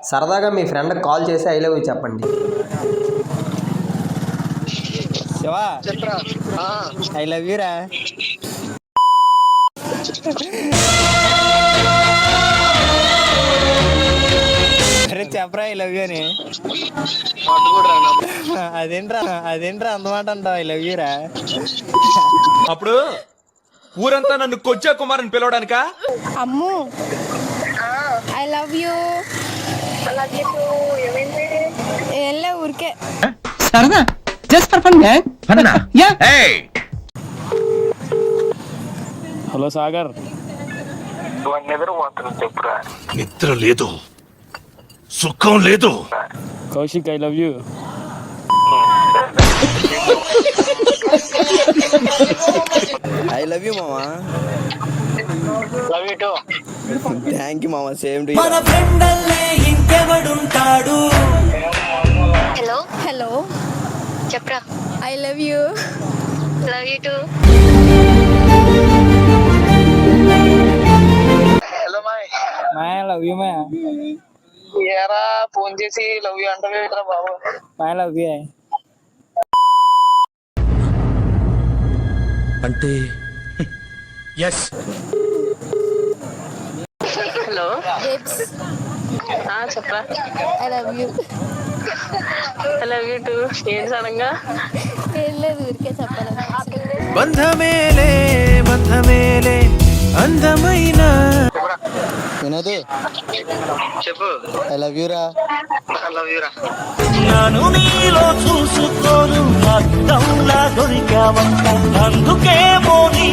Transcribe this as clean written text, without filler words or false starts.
సరదాగా మీ friend call చేసి I love you చెప్పండి. శివా ఐ లవ్ యూ రా. అరే చెప్పరా ఐ లవ్ యూ అని. అదేంట్రా అందమాట అంటావు ఐ లవ్ యూ రా. అప్పుడు ఊరంతా నన్ను కొచ్చా కుమార్ అని పిలవడానికా? Ammu I love you. ఏళ్ళే ఊరికే సరదా just for fun yeah. Hello Sagar. నిద్ర లేదు, సుఖం లేదు. Kaushik I love you. I love you మామా. Love you too. Thank you మామా. సేమ్ టు మన ఫ్రెండల్లే ఇంకెవడుంటాడు. హలో హలో చెప్పరా. I love you. Love you too. Hello మాయ్. Maya love you Maya. ఏరా ఫోన్ చేసి లవ్ యూ అంటావేట్రా బాబు. Maya love you. అంటే ఎస్. హలో బేబ్స్ చెప్పరా. I love you. Love you to. ఏంటి సడన్ గా? ఏం లేదు ఊరికే చెప్పాలి. బంధమేలే బంధమేలే అందమైన. వినోదు చెప్పు. ఐ లవ్ యూ రా. లవ్ యూ రా. నాను నీలో చూసుకోను అద్దంలా దొరికావంట. అందుకే మోని